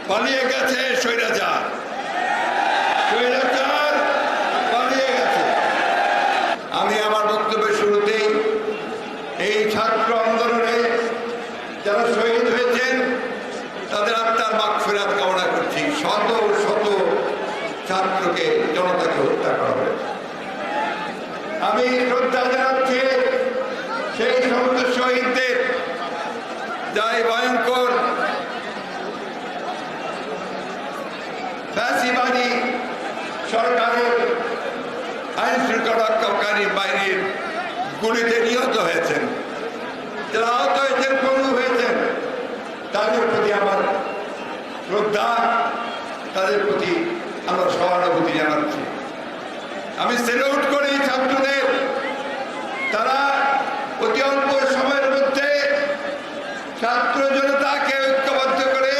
পালিয়ে গেছে স্বৈরাচার, পালিয়ে গেছে। আমি আমার বক্তব্যের শুরুতেই এই ছাত্র আন্দোলনে যারা শহীদ হয়েছেন তাদের আত্মার মাগফিরাত কামনা করছি। শত শত ছাত্রকে, জনতাকে হত্যা করা হয়েছে। আমি শ্রদ্ধা জানাচ্ছি সেই সমস্ত শহীদদের যাই ভয়ঙ্কর ফ্যাসিবাদী সরকারের আইন শৃঙ্খলা রক্ষাকারী বাহিনীর গুলিতে নিহত হয়েছেন, যারা আহত হয়েছেন, পঙ্গু হয়েছেন, তাদের প্রতি আমার শ্রদ্ধা, তাদের প্রতি আমরা সহানুভূতি জানাচ্ছি। আমি স্যালুট করি ছাত্রদের, তারা অতি অল্প সময়ের মধ্যে ছাত্র জনতাকে ঐক্যবদ্ধ করে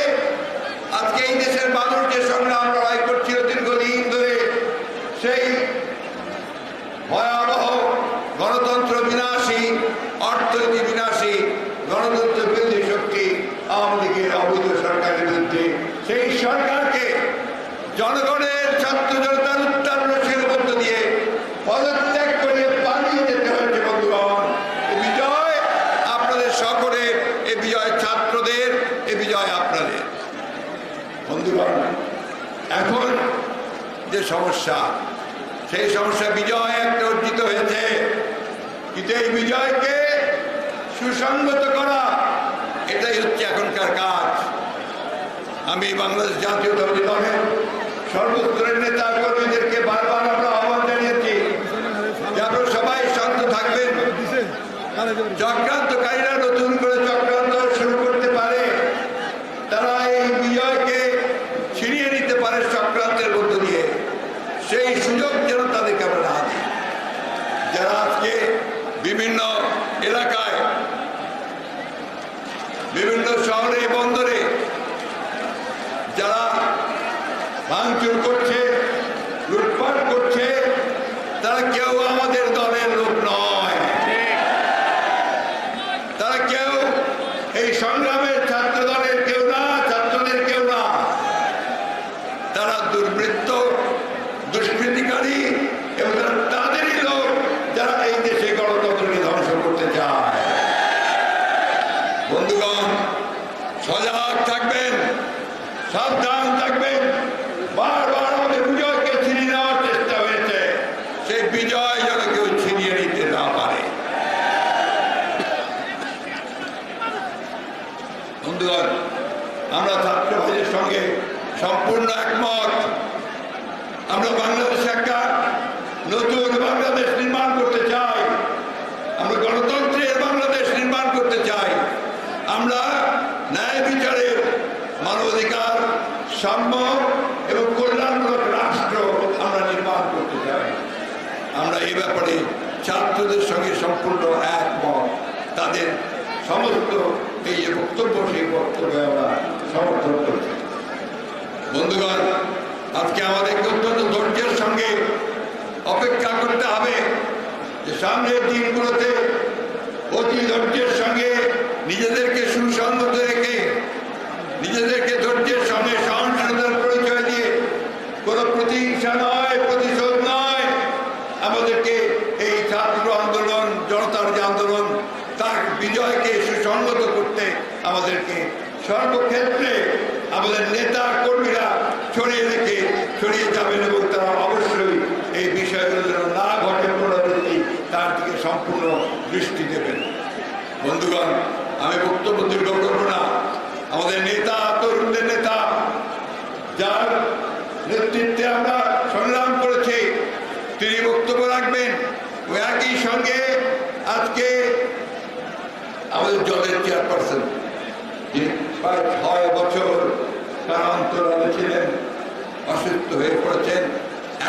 আজকে এই দেশের মানুষ যে সংগ্রাম লড়াই করছিল দীর্ঘদিন ধরে, সেই ভয়াবহ গণতন্ত্র বিনাশী, অর্থনীতি বিনাশী, গণতন্ত্র বিরোধী শক্তি আওয়ামী লীগের অবৈধ সরকারের বিরুদ্ধে সেই সরকারকে জনগণের, ছাত্র জনতার উত্তাল রোষের মধ্য দিয়ে পদত্যাগ করে পালিয়ে যেতে হয়েছে। বন্ধুগণ, এই বিজয় আপনাদের সকলের, এই বিজয় ছাত্রদের, এই বিজয় আপনাদের। বন্ধুগণ, এখন যে সমস্যা, সেই সমস্যা বিজয় একটা অর্জিত হয়েছে, কিন্তু এই বিজয়কে সুসংগত করা, এটাই হচ্ছে এখনকার কাজ। আমি বাংলাদেশ জাতীয়তাবাদী দলের সর্বস্তরের নেতা কর্মীদেরকে বারবার আমরা আহ্বান জানিয়েছি যে আপনারা সবাই শান্ত থাকবেন। চক্রান্তকারীরা নতুন করে চক্রান্ত শুরু করতে পারে, তারা এই বিজয়কে ছিনিয়ে নিতে পারে চক্রান্তের মধ্য দিয়ে। সেই সুযোগ যেন তাদেরকে আমরা না দিই। যারা আজকে বিভিন্ন এলাকায়, বিভিন্ন শহরে, বন্দরে যারা ভাঙচুর করছে, লুটপাট করছে, তারা কেউ আমাদের দলের লোক নয়। তারা কেউ এই সংগ্রামের ছাত্র দলের কেউ না, ছাত্রদের কেউ না। তারা দুর্বৃত্ত, দুষ্কৃতিকারী, এবং তাদেরই লোক যারা এই দেশে গণতন্ত্রকে ধ্বংস করতে চায়। বন্ধুগণ, সজাগ থাকবেন, সাবধান থাকবেন। বারবার আমাদের বিজয়কে ছিনিয়ে নেওয়ার চেষ্টা হয়েছে, সেই বিজয় যেন কেউ ছিনিয়ে নিতে না পারে। বন্ধুগণ, আমরা ছাত্র ভাইদের সঙ্গে সম্পূর্ণ একমত। আমরা বাংলাদেশে একটা নতুন বাংলাদেশ নির্মাণ করতে চাই, আমরা গণতন্ত্রের বাংলাদেশ নির্মাণ করতে চাই, আমরা ন্যায় বিচারের, মানবাধিকার, সাম্য এবং কল্যাণমূলক রাষ্ট্র আমরা নির্মাণ করতে চাই। আমরা এই ব্যাপারে ছাত্রদের সঙ্গে সম্পূর্ণ একমত। তাদের সমস্ত এই যে বক্তব্য, সেই বক্তব্যে আমরা সমর্থন করছি। বন্ধুগণ, আজকে আমাদেরকে অত্যন্ত ধৈর্যের সঙ্গে অপেক্ষা করতে হবে যে সামনের দিনগুলোতে অতি ধৈর্যের সঙ্গে নিজেদেরকে সুসংগত রেখে, নিজেদেরকে ধৈর্যের সঙ্গে সহনশীলতার পরিচয় দিয়ে, কোনো প্রতিহিংসা নয়, প্রতিশোধ নয়, আমাদেরকে এই ছাত্র আন্দোলন, জনতার যে আন্দোলন, তার বিজয়কে সুসংগত করতে আমাদেরকে সর্বক্ষেত্রে আমাদের নেতা কর্মীরা ছড়িয়ে যাবেন, এবং তারা অবশ্যই এই বিষয়গুলো যেন না ঘটে পুনরাবৃত্তি, তার দিকে সম্পূর্ণ দৃষ্টি দেবেন। বন্ধুগণ, আমি বক্তব্য দীর্ঘ করব না। আমাদের নেতা, তরুণদের নেতা, যার নেতৃত্বে আমরা সংগ্রাম করেছি, তিনি বক্তব্য রাখবেন। ও একই সঙ্গে আজকে আমাদের দলের চেয়ারপারসন, যিনি প্রায় 6 বছর কারান্তরালে ছিলেন, অসুস্থ হয়ে পড়েছেন,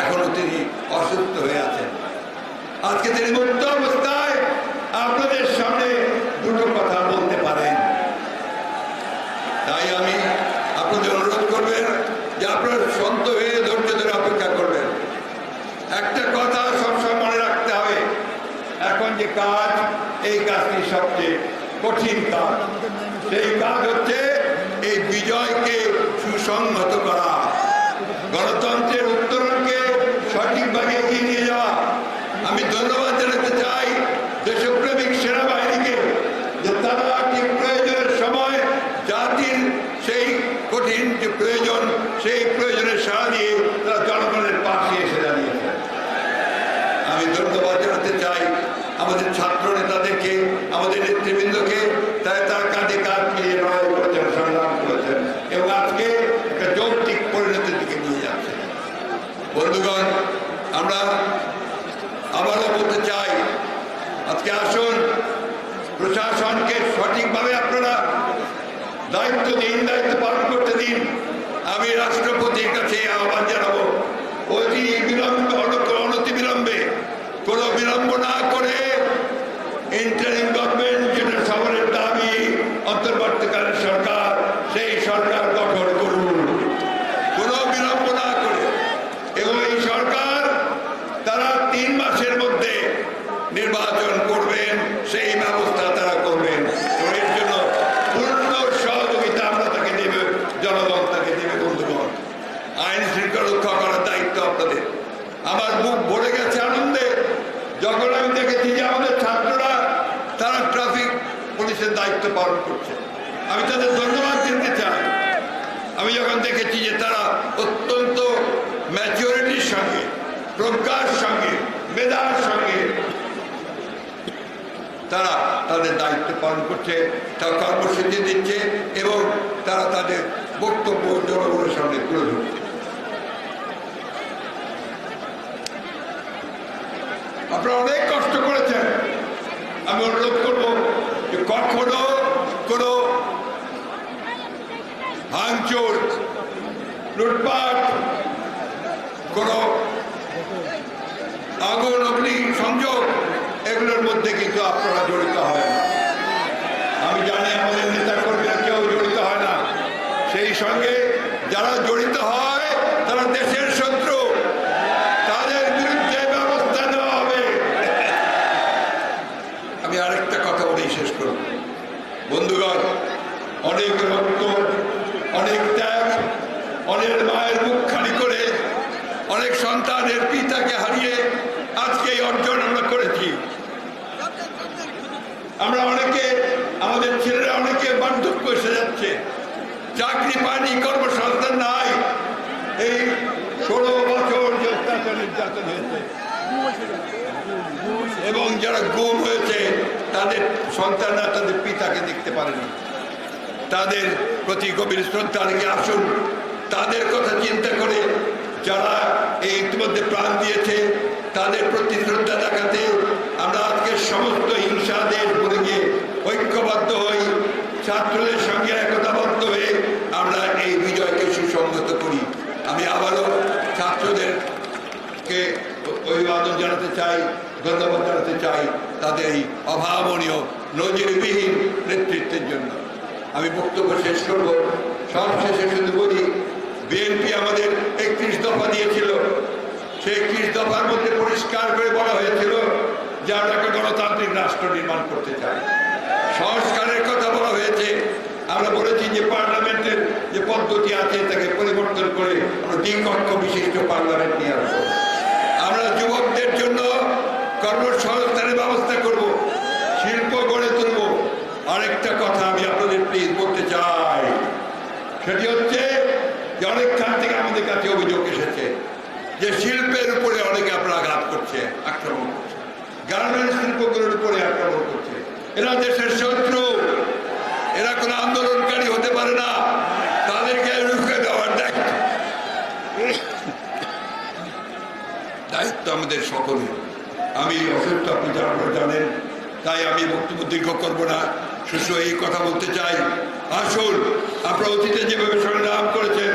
এখনো তিনি অসুস্থ হয়ে আছেন। আজকে তিনি মুক্ত অবস্থায় আপনাদের সামনে দুটো কথা বলতে পারেন। তাই আমি আপনাদের অনুরোধ করবেন যে আপনারা শান্ত হয়ে ধৈর্য ধরে অপেক্ষা করবেন। একটা কথা সবসময় মনে রাখতে হবে, এখন যে কাজ, এই কাজটি সবচেয়ে কঠিন কাজ। সেই কাজ হচ্ছে এই বিজয়কে সুসংহত করা, গণতন্ত্রের উত্তরণকে সঠিকভাবে এগিয়ে নিয়ে যাওয়া। আমি ধন্যবাদ জানাতে চাই দেশপ্রেমিক সেনাবাহিনীকে যে তারা ঠিক প্রয়োজনের সময় জাতির সেই কঠিন যে প্রয়োজন, সেই প্রয়োজনের সাড়া দিয়ে তারা জনগণের পাশে এসে দাঁড়িয়েছে। আমি ধন্যবাদ জানাতে চাই আমাদের ছাত্র নেতাদেরকে, আমাদের নেতৃবৃন্দকে, তারা কাঁধে কাঁধ মিলিয়ে লড়াই করেছেন, সংগ্রাম করেছেন এবং আজকে একটা যৌক্তিক পরিণতির দিকে নিয়ে যাচ্ছে। বন্ধুগণ, আমরা আবারও বলতে চাই, আজকে আসুন প্রশাসনকে সঠিকভাবে আপনারা দায়িত্ব দিন, দায়িত্ব পালন করতে দিন। আমি রাষ্ট্রপতির কাছে আহ্বান জানাবো, অতি বিলম্বে, অনতি বিলম্বে, কোনো বিলম্ব না করে ইন্টারিম গভর্নমেন্ট, যেটা সবার দাবি অন্তর্বর্তীকালীন সরকার, সেই সরকার গঠন করুন কোনো বিলম্ব না করে। এবং এই সরকার তারা 3 মাসের মধ্যে নির্বাচন করবেন, সেই ব্যবস্থা তারা করবেন। এর জন্য পূর্ণ সহযোগিতা আমরা তাকে দেবে, জনগণ তাকে দেবে। বন্ধুগণ, আইন শৃঙ্খলা রক্ষা করার দায়িত্ব আপনাদের। আমার বুক ভরে গেছে আনন্দে যখন আমি দেখেছি যে আমাদের ছাত্ররা তারা ট্রাফিক পুলিশের দায়িত্ব পালন করছে। আমি তাদের ধন্যবাদ দিতে চাই। আমি যখন দেখেছি যে তারা অত্যন্ত ম্যাচুরিটির সঙ্গে, প্রজ্ঞার সঙ্গে, মেধার সঙ্গে তারা তাদের দায়িত্ব পালন করছে, তারা কর্মসূচি দিচ্ছে এবং তারা তাদের বক্তব্য জনগণের সামনে তুলে ধরছে। আপনারা অনেক কষ্ট করেছেন। আমি অনুরোধ করবো যে কখনো কোনো ভাঙচুর, লুটপাট, কোনো আগুন অগ্নি সংযোগ, এগুলোর মধ্যে কিন্তু আপনারা জড়িত হয় না। আমি জানি আমাদের নেতা কর্মীরা কেউ জড়িত হয় না। সেই সঙ্গে যারা জড়িত হয় তারা দেশের শত্রু, তাদের বিরুদ্ধে ব্যবস্থা নেওয়া হবে। আমি আরেকটা কথা বলেই শেষ করব। বন্ধুগণ, অনেক রক্ত, অনেক ত্যাগ, অনেক মায়ের মুখ খালি করে, অনেক সন্তানের পিতাকে হারিয়ে আজকে এই অর্জন আমরা করেছি। আমরা অনেকে, আমাদের ছেলেরা অনেকে বার্ধক্য এসে যাচ্ছে, চাকরি পায়নি, কর্মসংস্থান নাই। এই 16 বছর যে অত্যাচার নির্যাতন হয়েছে এবং যারা গুম হয়েছে, তাদের সন্তানরা তাদের পিতাকে দেখতে পারেনি। তাদের প্রতি গভীর শ্রদ্ধা রেখে আসুন, তাদের কথা চিন্তা করে যারা এই ইতিমধ্যে প্রাণ দিয়েছে তাদের প্রতি শ্রদ্ধা দেখাতে আমরা আজকে সমস্ত হিংসাদের ভুলে গিয়ে ঐক্যবদ্ধ হই, ছাত্রদের সঙ্গে একতাবদ্ধ হয়ে আমরা এই বিজয়কে সুসংহত করি। আমি আবারও ছাত্রদেরকে অভিবাদন জানাতে চাই, ধন্যবাদ জানাতে চাই তাদের এই অভাবনীয় নজিরবিহীন নেতৃত্বের জন্য। আমি বক্তব্য শেষ করব। সবশেষে শুধু বলি, বিএনপি আমাদের 31 দফা দিয়েছিল। সেই 31 দফার মধ্যে পরিষ্কার করে বলা হয়েছিল যে আমরা একটা গণতান্ত্রিক রাষ্ট্র নির্মাণ করতে চাই। সংস্কারের কথা বলা হয়েছে। আমরা বলেছি যে পার্লামেন্টের যে পদ্ধতি আছে তাকে পরিবর্তন করে আমরা দ্বিকক্ষ বিশিষ্ট পার্লামেন্ট নিয়ে আসবো। আমরা যুবকদের জন্য কর্মসংস্থানের ব্যবস্থা করব, শিল্প গড়ে তুলব। আরেকটা কথা আমি আপনাদের প্লিজ বলতে চাই, সেটি হচ্ছে যে অনেকখান থেকে আমাদের কাছে অভিযোগ এসেছে যে শিল্পের উপরে অনেকে আপনারা আঘাত করছে, আক্রমণ করছে, গার্মেন্টস শিল্পগুলোর উপরে আক্রমণ করছে। এরা দেশের শত্রু, এরা কোনো আন্দোলনকারী হতে পারে না, তাদেরকে রুখে দেওয়ার দায়িত্ব আমাদের সকলের। আমি অসুস্থ, আপনি জানেন, তাই আমি বক্তব্য দীর্ঘ করবো না। শুধু এই কথা বলতে চাই, আসুন আপনারা অতীতে যেভাবে সংগ্রাম করেছেন,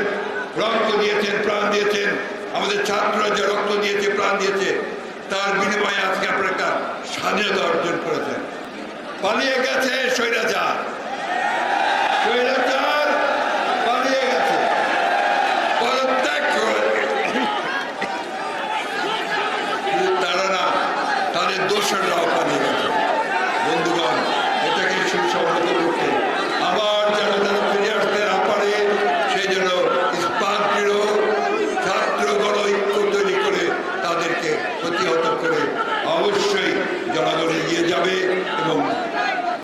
রক্ত দিয়েছেন, প্রাণ দিয়েছেন, আমাদের ছাত্ররা যে রক্ত দিয়েছে, প্রাণ দিয়েছে, তার বিনিময়ে আজকে আপনারা একটা স্বাধীনতা অর্জন করেছেন। পালিয়ে গেছে স্বৈরাচার, স্বৈরাচার পালিয়ে গেছে, পদত্যাগ করে। তারা না, তাদের দোষররাও পালিয়ে গেছে। বন্ধুগণ, এটাকে সুসংহত করতে আবার যেন তারা ফিরে আসতে না পারে, সেই জন্য জনগণ এগিয়ে যাবে এবং